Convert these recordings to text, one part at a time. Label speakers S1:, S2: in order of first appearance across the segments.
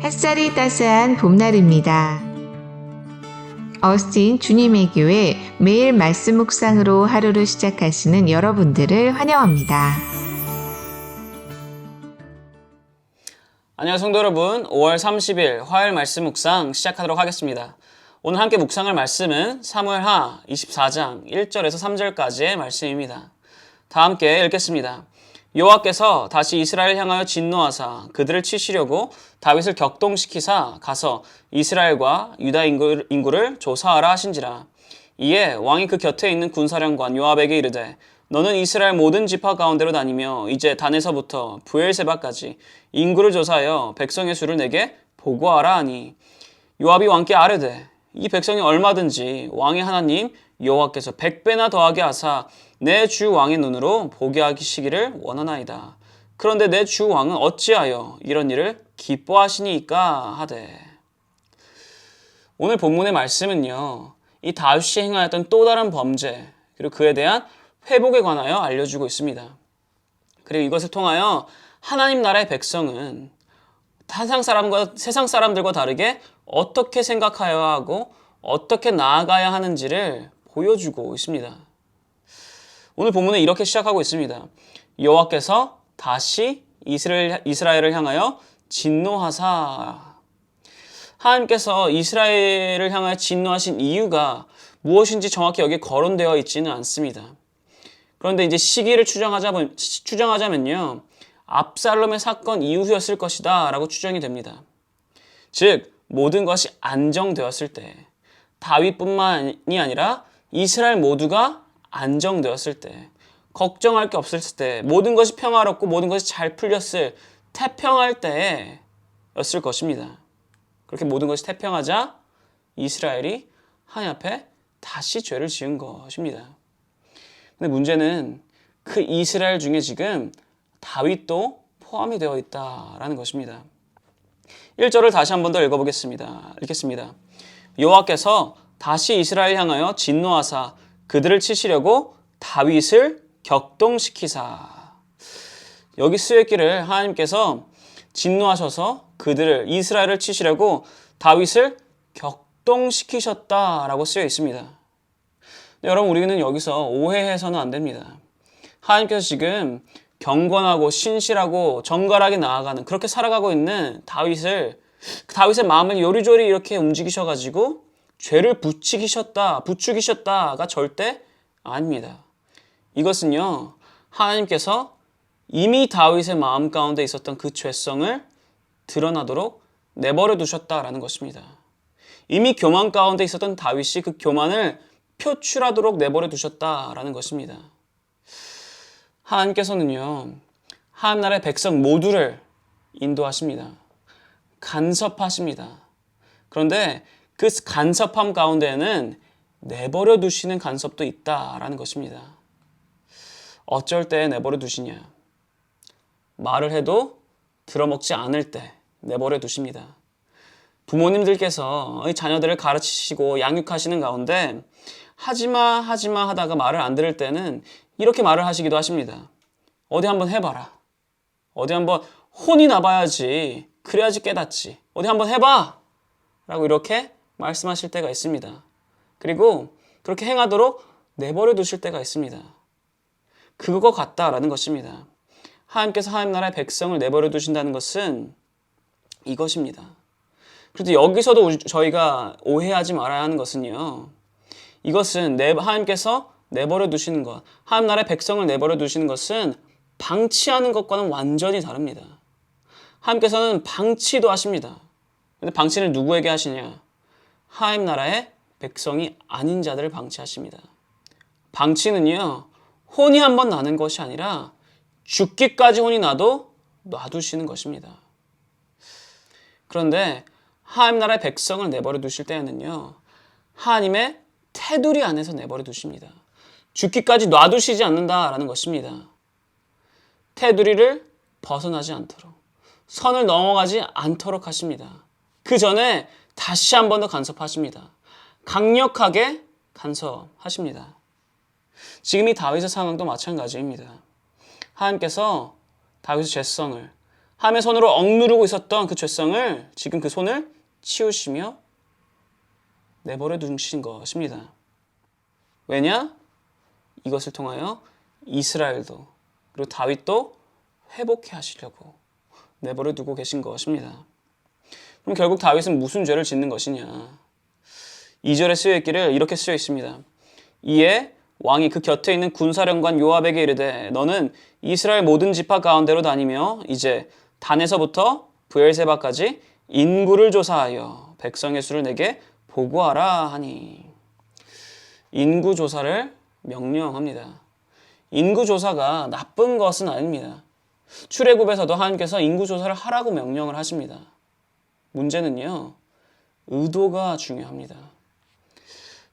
S1: 햇살이 따스한 봄날입니다. 어스틴 주님의 교회 매일 말씀 묵상으로 하루를 시작하시는 여러분들을 환영합니다.
S2: 안녕하세요 성도 여러분, 5월 30일 화요일 말씀 묵상 시작하도록 하겠습니다. 오늘 함께 묵상할 말씀은 사무엘하 24장 1절에서 3절까지의 말씀입니다. 다 함께 읽겠습니다. 여호와께서 다시 이스라엘을 향하여 진노하사 그들을 치시려고 다윗을 격동시키사 가서 이스라엘과 유다 인구를 조사하라 하신지라. 이에 왕이 그 곁에 있는 군사령관 요압에게 이르되 너는 이스라엘 모든 지파 가운데로 다니며 이제 단에서부터 브엘세바까지 인구를 조사하여 백성의 수를 내게 보고하라 하니, 요압이 왕께 아뢰되 이 백성이 얼마든지 왕의 하나님 여호와께서 100배나 더하게 하사 내 주 왕의 눈으로 보게 하시기를 원하나이다. 그런데 내 주 왕은 어찌하여 이런 일을 기뻐하시니까 하되. 오늘 본문의 말씀은요, 이 다윗이 행하였던 또 다른 범죄 그리고 그에 대한 회복에 관하여 알려주고 있습니다. 그리고 이것을 통하여 하나님 나라의 백성은 세상 사람들과 다르게 어떻게 생각하여야 하고 어떻게 나아가야 하는지를 보여주고 있습니다. 오늘 본문은 이렇게 시작하고 있습니다. 여호와께서 다시 이스라엘을 향하여 진노하사. 하나님께서 이스라엘을 향하여 진노하신 이유가 무엇인지 정확히 여기에 거론되어 있지는 않습니다. 그런데 이제 시기를 추정하자면요, 압살롬의 사건 이후였을 것이다 라고 추정이 됩니다. 즉 모든 것이 안정되었을 때, 다윗뿐만이 아니라 이스라엘 모두가 안정되었을 때, 걱정할 게 없을 때, 모든 것이 평화롭고 모든 것이 잘 풀렸을 태평할 때였을 것입니다. 그렇게 모든 것이 태평하자 이스라엘이 하나님 앞에 다시 죄를 지은 것입니다. 근데 문제는 그 이스라엘 중에 지금 다윗도 포함이 되어 있다라는 것입니다. 1절을 다시 한 번 더 읽겠습니다. 여호와께서 다시 이스라엘 향하여 진노하사 그들을 치시려고 다윗을 격동시키사. 여기 쓰여있기를 하나님께서 진노하셔서 이스라엘을 치시려고 다윗을 격동시키셨다라고 쓰여 있습니다. 여러분, 우리는 여기서 오해해서는 안 됩니다. 하나님께서 지금 경건하고 신실하고 정갈하게 나아가는, 그렇게 살아가고 있는 다윗의 마음을 요리조리 이렇게 움직이셔가지고 죄를 부추기셨다가 절대 아닙니다. 이것은요, 하나님께서 이미 다윗의 마음 가운데 있었던 그 죄성을 드러나도록 내버려 두셨다라는 것입니다. 이미 교만 가운데 있었던 다윗이 그 교만을 표출하도록 내버려 두셨다라는 것입니다. 하나님께서는요, 하나님 나라의 백성 모두를 인도하십니다. 간섭하십니다. 그런데 그 간섭함 가운데에는 내버려 두시는 간섭도 있다라는 것입니다. 어쩔 때 내버려 두시냐? 말을 해도 들어먹지 않을 때 내버려 두십니다. 부모님들께서 자녀들을 가르치시고 양육하시는 가운데 하지마 하다가 말을 안 들을 때는 이렇게 말을 하시기도 하십니다. 어디 한번 해봐라. 어디 한번 혼이 나봐야지. 그래야지 깨닫지. 어디 한번 해봐! 라고 이렇게 말씀하실 때가 있습니다. 그리고 그렇게 행하도록 내버려 두실 때가 있습니다. 그거 같다라는 것입니다. 하나님께서 하나님 나라의 백성을 내버려 두신다는 것은 이것입니다. 그런데 여기서도 저희가 오해하지 말아야 하는 것은요, 이것은 하나님께서 내버려 두시는 것, 하나님 나라의 백성을 내버려 두시는 것은 방치하는 것과는 완전히 다릅니다. 하나님께서는 방치도 하십니다. 근데 방치를 누구에게 하시냐? 하나님 나라의 백성이 아닌 자들을 방치하십니다. 방치는요, 혼이 한번 나는 것이 아니라 죽기까지 혼이 나도 놔두시는 것입니다. 그런데 하나님 나라의 백성을 내버려 두실 때에는요, 하나님의 테두리 안에서 내버려 두십니다. 죽기까지 놔두시지 않는다라는 것입니다. 테두리를 벗어나지 않도록, 선을 넘어가지 않도록 하십니다. 그 전에 다시 한 번 더 간섭하십니다. 강력하게 간섭하십니다. 지금 이 다윗의 상황도 마찬가지입니다. 하나님께서 다윗의 죄성을, 하나님의 손으로 억누르고 있었던 그 죄성을 지금 그 손을 치우시며 내버려 두신 것입니다. 왜냐? 이것을 통하여 이스라엘도 그리고 다윗도 회복해 하시려고 내버려 두고 계신 것입니다. 그럼 결국 다윗은 무슨 죄를 짓는 것이냐? 2절에 쓰여 있기를 이렇게 쓰여 있습니다. 이에 왕이 그 곁에 있는 군사령관 요압에게 이르되 너는 이스라엘 모든 지파 가운데로 다니며 이제 단에서부터 브엘세바까지 인구를 조사하여 백성의 수를 내게 보고하라 하니. 인구 조사를 명령합니다. 인구 조사가 나쁜 것은 아닙니다. 출애굽에서도 하나님께서 인구 조사를 하라고 명령을 하십니다. 문제는요, 의도가 중요합니다.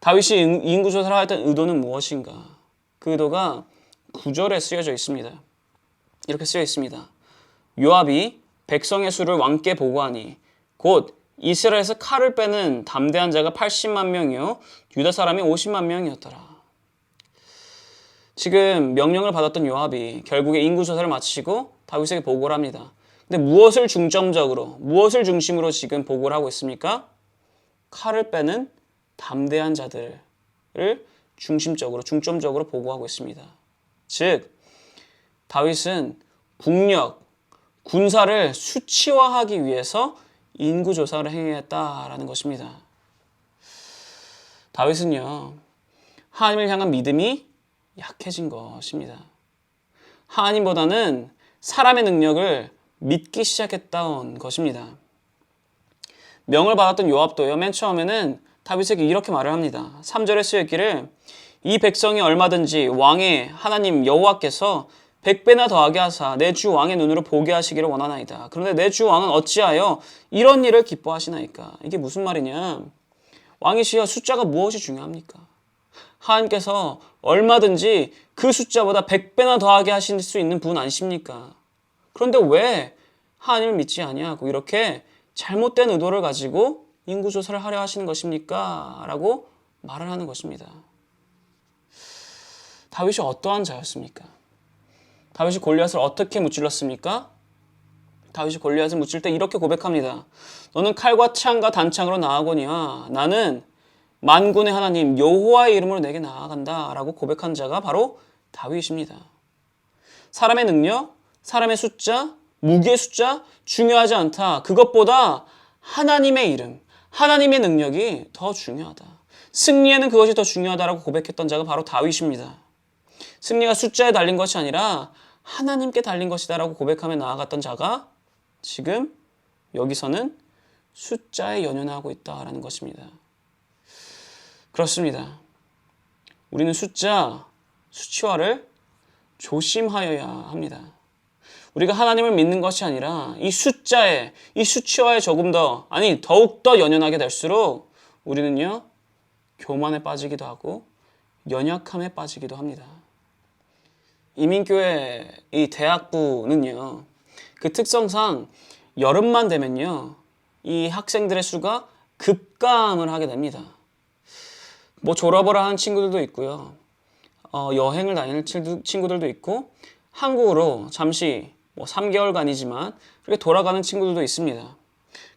S2: 다윗이 인구 조사를 하였던 의도는 무엇인가? 그 의도가 9절에 쓰여져 있습니다. 이렇게 쓰여 있습니다. 요압이 백성의 수를 왕께 보고하니 곧 이스라엘에서 칼을 빼는 담대한 자가 80만 명이요 유다 사람이 50만 명이었더라. 지금 명령을 받았던 요압이 결국에 인구 조사를 마치고 다윗에게 보고를 합니다. 근데 무엇을 중점적으로, 무엇을 중심으로 지금 보고를 하고 있습니까? 칼을 빼는 담대한 자들을 중심적으로, 중점적으로 보고하고 있습니다. 즉, 다윗은 국력, 군사를 수치화하기 위해서 인구조사를 행했다라는 것입니다. 다윗은요, 하나님을 향한 믿음이 약해진 것입니다. 하나님보다는 사람의 능력을 믿기 시작했다는 것입니다. 명을 받았던 요압도요, 맨 처음에는 다윗에게 이렇게 말을 합니다. 3절에 쓰여있기를 이 백성이 얼마든지 왕의 하나님 여호와께서 100배나 더하게 하사 내 주 왕의 눈으로 보게 하시기를 원하나이다. 그런데 내 주 왕은 어찌하여 이런 일을 기뻐하시나이까? 이게 무슨 말이냐? 왕이시여, 숫자가 무엇이 중요합니까? 하나님께서 얼마든지 그 숫자보다 100배나 더하게 하실 수 있는 분 아니십니까? 그런데 왜 하나님을 믿지 아니하고 이렇게 잘못된 의도를 가지고 인구조사를 하려 하시는 것입니까? 라고 말을 하는 것입니다. 다윗이 어떠한 자였습니까? 다윗이 골리앗을 어떻게 무찔렀습니까? 다윗이 골리앗을 무찔 때 이렇게 고백합니다. 너는 칼과 창과 단창으로 나아거니와 나는 만군의 하나님 여호와의 이름으로 내게 나아간다 라고 고백한 자가 바로 다윗입니다. 사람의 능력, 사람의 숫자, 무기의 숫자 중요하지 않다. 그것보다 하나님의 이름, 하나님의 능력이 더 중요하다. 승리에는 그것이 더 중요하다라고 고백했던 자가 바로 다윗입니다. 승리가 숫자에 달린 것이 아니라 하나님께 달린 것이다라고 고백하며 나아갔던 자가 지금 여기서는 숫자에 연연하고 있다라는 것입니다. 그렇습니다. 우리는 수치화를 조심하여야 합니다. 우리가 하나님을 믿는 것이 아니라 이 수치화에 조금 더, 더욱더 연연하게 될수록 우리는요, 교만에 빠지기도 하고 연약함에 빠지기도 합니다. 이민교회 이 대학부는요, 그 특성상 여름만 되면요, 이 학생들의 수가 급감을 하게 됩니다. 졸업을 하는 친구들도 있고요, 여행을 다니는 친구들도 있고, 한국으로 잠시 3개월간이지만 그렇게 돌아가는 친구들도 있습니다.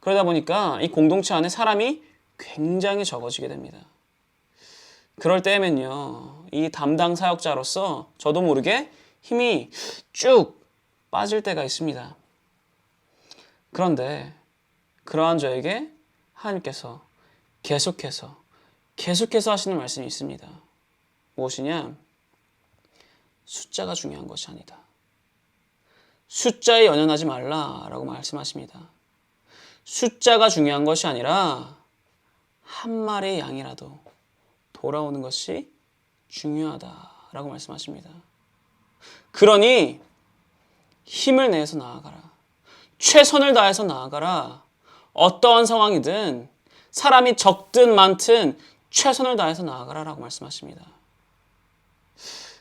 S2: 그러다 보니까 이 공동체 안에 사람이 굉장히 적어지게 됩니다. 그럴 때면요, 이 담당 사역자로서 저도 모르게 힘이 쭉 빠질 때가 있습니다. 그런데 그러한 저에게 하나님께서 계속해서 하시는 말씀이 있습니다. 무엇이냐? 숫자가 중요한 것이 아니다. 숫자에 연연하지 말라라고 말씀하십니다. 숫자가 중요한 것이 아니라 한 마리의 양이라도 돌아오는 것이 중요하다라고 말씀하십니다. 그러니 힘을 내서 나아가라. 최선을 다해서 나아가라. 어떠한 상황이든 사람이 적든 많든 최선을 다해서 나아가라라고 말씀하십니다.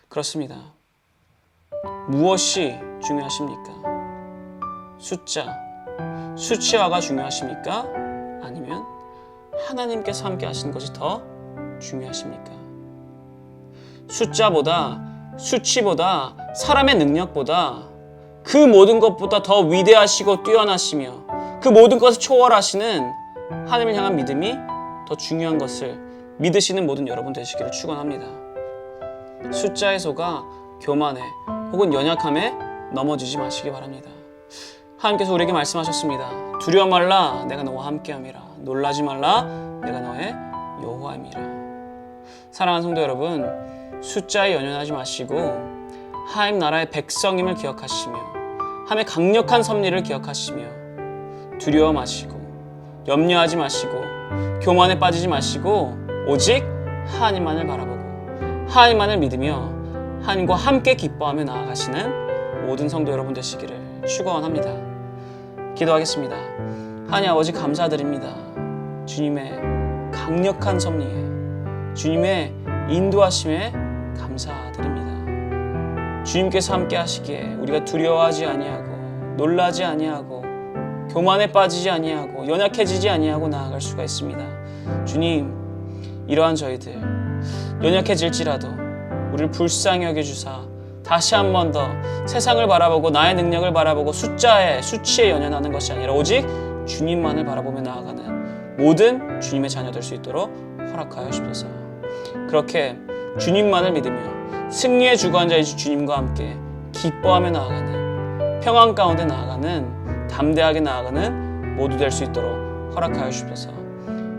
S2: 그렇습니다. 무엇이 중요하십니까? 수치화가 중요하십니까? 아니면 하나님께서 함께 하시는 것이 더 중요하십니까? 수치보다 사람의 능력보다 그 모든 것보다 더 위대하시고 뛰어나시며 그 모든 것을 초월하시는 하나님을 향한 믿음이 더 중요한 것을 믿으시는 모든 여러분 되시기를 축원합니다. 숫자에 속아 교만에 혹은 연약함에 넘어지지 마시기 바랍니다. 하나님께서 우리에게 말씀하셨습니다. 두려워 말라, 내가 너와 함께함이라. 놀라지 말라, 내가 너의 여호와임이라. 사랑하는 성도 여러분, 숫자에 연연하지 마시고 하나님 나라의 백성임을 기억하시며 하나님의 강력한 섭리를 기억하시며 두려워 마시고 염려하지 마시고 교만에 빠지지 마시고 오직 하나님만을 바라보고 하나님만을 믿으며 하나님과 함께 기뻐하며 나아가시는 모든 성도 여러분 되시기를 축원합니다. 기도하겠습니다. 하나님 아버지 감사드립니다. 주님의 강력한 섭리에 주님의 인도하심에 감사드립니다. 주님께서 함께 하시기에 우리가 두려워하지 아니하고 놀라지 아니하고 교만에 빠지지 아니하고 연약해지지 아니하고 나아갈 수가 있습니다. 주님, 이러한 저희들 연약해질지라도 우리를 불쌍히 여겨주사 다시 한 번 더 세상을 바라보고 나의 능력을 바라보고 수치에 연연하는 것이 아니라 오직 주님만을 바라보며 나아가는 모든 주님의 자녀 될 수 있도록 허락하여 주옵소서. 그렇게 주님만을 믿으며 승리의 주관자이신 주님과 함께 기뻐하며 나아가는 평안 가운데 나아가는 담대하게 나아가는 모두 될 수 있도록 허락하여 주옵소서.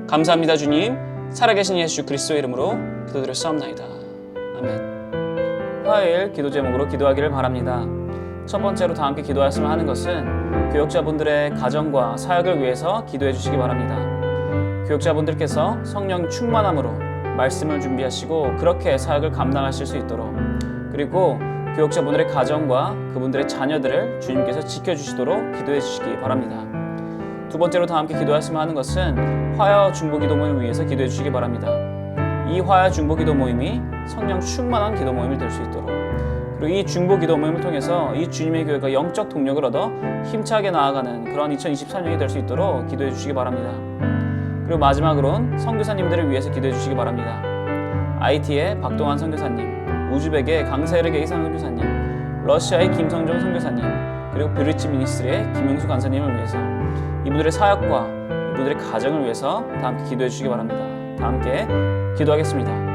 S2: 감사합니다. 주님, 살아계신 예수 그리스도의 이름으로 기도드렸사옵나이다. 아멘. 화요일 기도 제목으로 기도하기를 바랍니다. 첫 번째로 다 함께 기도하였으면 하는 것은 교역자분들의 가정과 사역을 위해서 기도해 주시기 바랍니다. 교역자분들께서 성령 충만함으로 말씀을 준비하시고 그렇게 사역을 감당하실 수 있도록, 그리고 교역자분들의 가정과 그분들의 자녀들을 주님께서 지켜주시도록 기도해 주시기 바랍니다. 두 번째로 다 함께 기도하였으면 하는 것은 화요 중보기도 모임을 위해서 기도해 주시기 바랍니다. 이 화요 중보기도 모임이 성령 충만한 기도 모임이 될 수 있도록, 그리고 이 중보기도 모임을 통해서 이 주님의 교회가 영적 동력을 얻어 힘차게 나아가는 그런 2023년이 될 수 있도록 기도해 주시기 바랍니다. 그리고 마지막으로는 선교사님들을 위해서 기도해 주시기 바랍니다. IT의 박동환 선교사님, 우즈벡의 강세르게 이상 선교사님, 러시아의 김성종 선교사님, 그리고 브릿지 미니스트리의 김용수 간사님을 위해서 이분들의 사역과 이분들의 가정을 위해서 다 함께 기도해 주시기 바랍니다. 다 함께 기도하겠습니다.